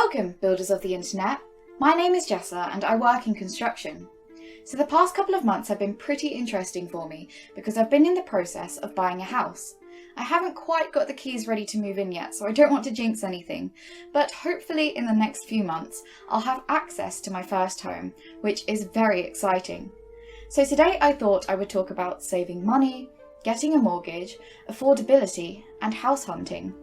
Welcome, builders of the internet. My name is Jessa and I work in construction. So the past couple of months have been pretty interesting for me because I've been in the process of buying a house. I haven't quite got the keys ready to move in yet, so I don't want to jinx anything, but hopefully in the next few months I'll have access to my first home, which is very exciting. So today I thought I would talk about saving money, getting a mortgage, affordability, and house hunting.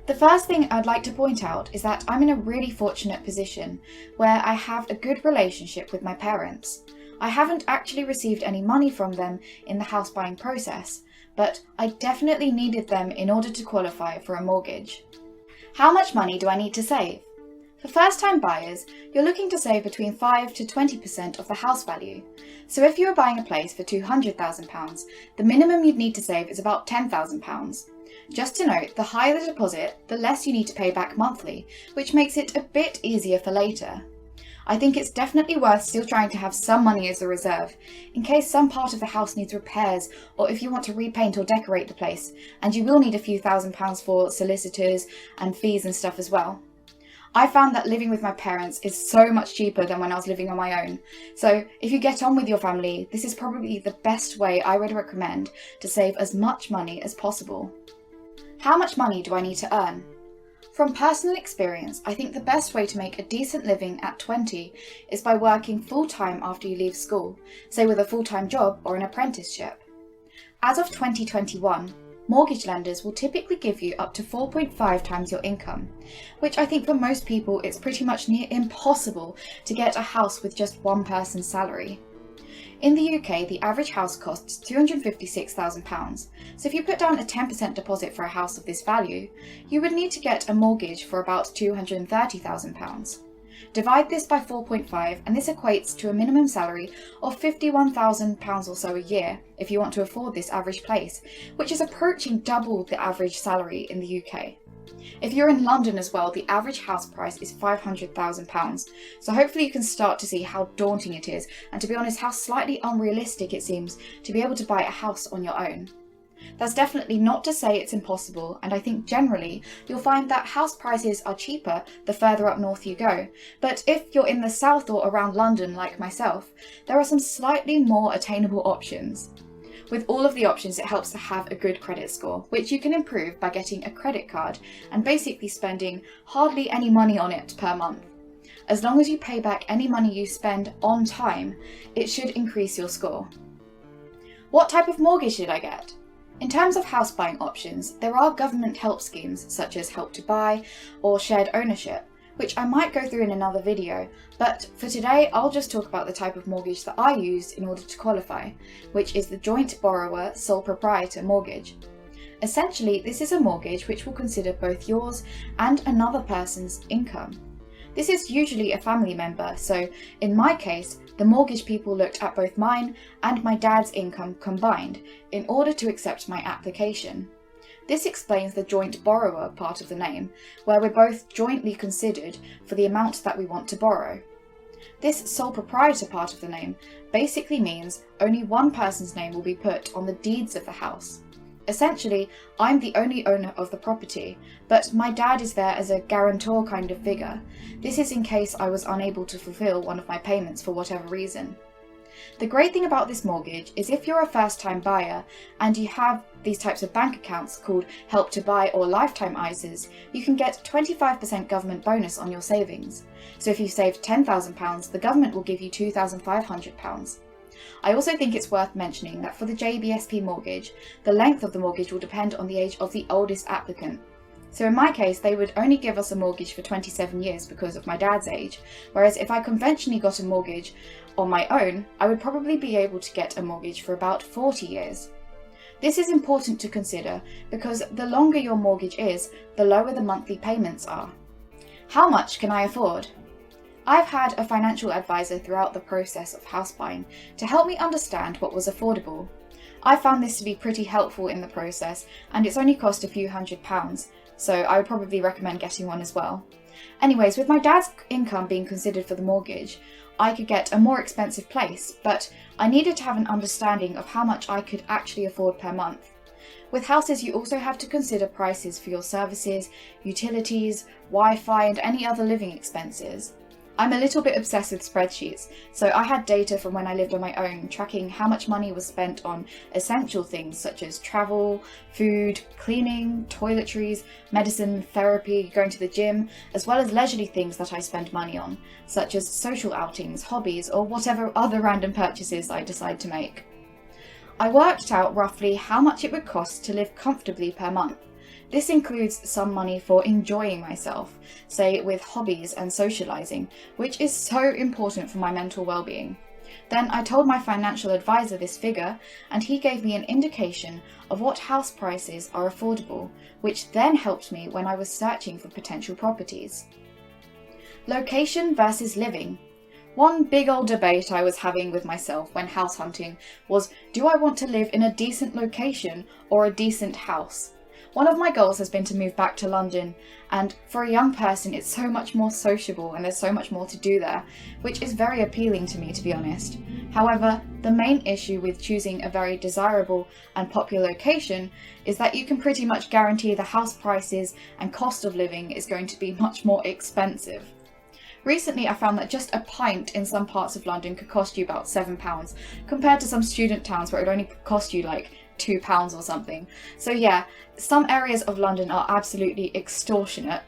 The first thing I'd like to point out is that I'm in a really fortunate position where I have a good relationship with my parents. I haven't actually received any money from them in the house buying process, but I definitely needed them in order to qualify for a mortgage. How much money do I need to save? For first-time buyers, you're looking to save between 5 to 20% of the house value. So if you are buying a place for £200,000, the minimum you'd need to save is about £10,000. Just to note, the higher the deposit, the less you need to pay back monthly, which makes it a bit easier for later. I think it's definitely worth still trying to have some money as a reserve, in case some part of the house needs repairs, or if you want to repaint or decorate the place, and you will need a few £1,000s for solicitors and fees and stuff as well. I found that living with my parents is so much cheaper than when I was living on my own. So if you get on with your family, this is probably the best way I would recommend to save as much money as possible. How much money do I need to earn? From personal experience, I think the best way to make a decent living at 20 is by working full-time after you leave school, say with a full-time job or an apprenticeship. As of 2021, mortgage lenders will typically give you up to 4.5 times your income, which I think for most people it's pretty much near impossible to get a house with just one person's salary. In the UK, the average house costs £256,000, so if you put down a 10% deposit for a house of this value, you would need to get a mortgage for about £230,000. Divide this by 4.5 and this equates to a minimum salary of £51,000 or so a year if you want to afford this average place, which is approaching double the average salary in the UK. If you're in London as well, the average house price is £500,000, so hopefully you can start to see how daunting it is, and to be honest, how slightly unrealistic it seems to be able to buy a house on your own. That's definitely not to say it's impossible, and I think generally you'll find that house prices are cheaper the further up north you go, but if you're in the south or around London like myself, there are some slightly more attainable options. With all of the options, it helps to have a good credit score, which you can improve by getting a credit card and basically spending hardly any money on it per month. As long as you pay back any money you spend on time, it should increase your score. What type of mortgage should I get? In terms of house buying options, there are government help schemes such as Help to Buy or shared ownership, which I might go through in another video, but for today I'll just talk about the type of mortgage that I used in order to qualify, which is the joint borrower sole proprietor mortgage. Essentially, this is a mortgage which will consider both yours and another person's income. This is usually a family member, so in my case, the mortgage people looked at both mine and my dad's income combined in order to accept my application. This explains the joint borrower part of the name, where we're both jointly considered for the amount that we want to borrow. This sole proprietor part of the name basically means only one person's name will be put on the deeds of the house. Essentially, I'm the only owner of the property, but my dad is there as a guarantor kind of figure. This is in case I was unable to fulfill one of my payments for whatever reason. The great thing about this mortgage is if you're a first-time buyer and you have these types of bank accounts called Help to Buy or Lifetime ISAs, you can get 25% government bonus on your savings. So if you save £10,000, the government will give you £2,500. I also think it's worth mentioning that for the JBSP mortgage, the length of the mortgage will depend on the age of the oldest applicant. So in my case, they would only give us a mortgage for 27 years because of my dad's age, whereas if I conventionally got a mortgage on my own, I would probably be able to get a mortgage for about 40 years. This is important to consider because the longer your mortgage is, the lower the monthly payments are. How much can I afford? I've had a financial advisor throughout the process of house buying to help me understand what was affordable. I found this to be pretty helpful in the process, and it's only cost a few £100s, so I would probably recommend getting one as well. Anyways, with my dad's income being considered for the mortgage, I could get a more expensive place, but I needed to have an understanding of how much I could actually afford per month. With houses, you also have to consider prices for your services, utilities, Wi-Fi, and any other living expenses. I'm a little bit obsessed with spreadsheets, so I had data from when I lived on my own, tracking how much money was spent on essential things such as travel, food, cleaning, toiletries, medicine, therapy, going to the gym, as well as leisurely things that I spend money on, such as social outings, hobbies, or whatever other random purchases I decide to make. I worked out roughly how much it would cost to live comfortably per month. This includes some money for enjoying myself, say with hobbies and socialising, which is so important for my mental well-being. Then I told my financial advisor this figure, and he gave me an indication of what house prices are affordable, which then helped me when I was searching for potential properties. Location versus living. One big old debate I was having with myself when house hunting was, do I want to live in a decent location or a decent house? One of my goals has been to move back to London, and for a young person it's so much more sociable and there's so much more to do there, which is very appealing to me, to be honest. However, the main issue with choosing a very desirable and popular location is that you can pretty much guarantee the house prices and cost of living is going to be much more expensive. Recently I found that just a pint in some parts of London could cost you about £7, compared to some student towns where it would only cost you like £2 or something. So yeah, some areas of London are absolutely extortionate.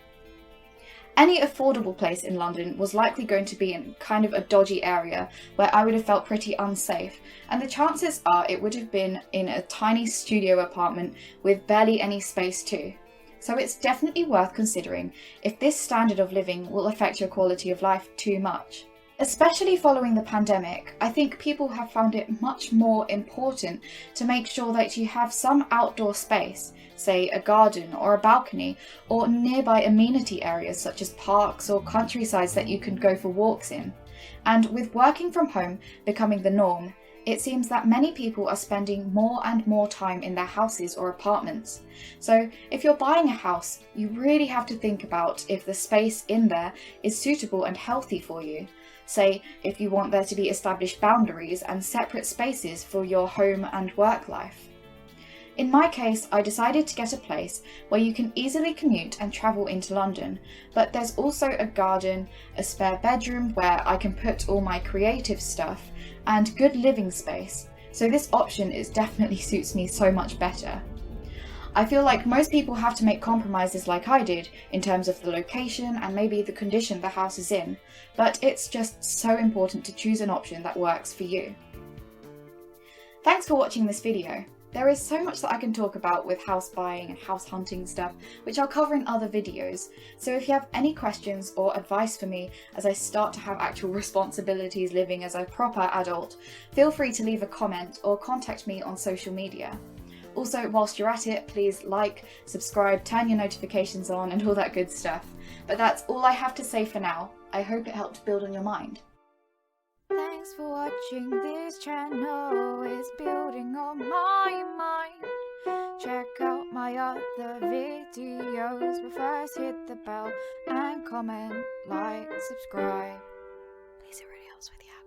Any affordable place in London was likely going to be in kind of a dodgy area where I would have felt pretty unsafe, and the chances are it would have been in a tiny studio apartment with barely any space too. So it's definitely worth considering if this standard of living will affect your quality of life too much. Especially following the pandemic, I think people have found it much more important to make sure that you have some outdoor space, say a garden or a balcony, or nearby amenity areas such as parks or countrysides that you can go for walks in. And with working from home becoming the norm, it seems that many people are spending more and more time in their houses or apartments. So if you're buying a house, you really have to think about if the space in there is suitable and healthy for you. Say, if you want there to be established boundaries and separate spaces for your home and work life. In my case, I decided to get a place where you can easily commute and travel into London, but there's also a garden, a spare bedroom where I can put all my creative stuff, and good living space, so this option definitely suits me so much better. I feel like most people have to make compromises like I did in terms of the location and maybe the condition the house is in, but it's just so important to choose an option that works for you. Thanks for watching this video. There is so much that I can talk about with house buying and house hunting stuff, which I'll cover in other videos, so if you have any questions or advice for me as I start to have actual responsibilities living as a proper adult, feel free to leave a comment or contact me on social media. Also, whilst you're at it, please like, subscribe, turn your notifications on and all that good stuff. But that's all I have to say for now. I hope it helped build on your mind. Thanks for watching this channel, it's building on my mind. Check out my other videos, but first hit the bell and comment, like, subscribe. Please, it really helps with you.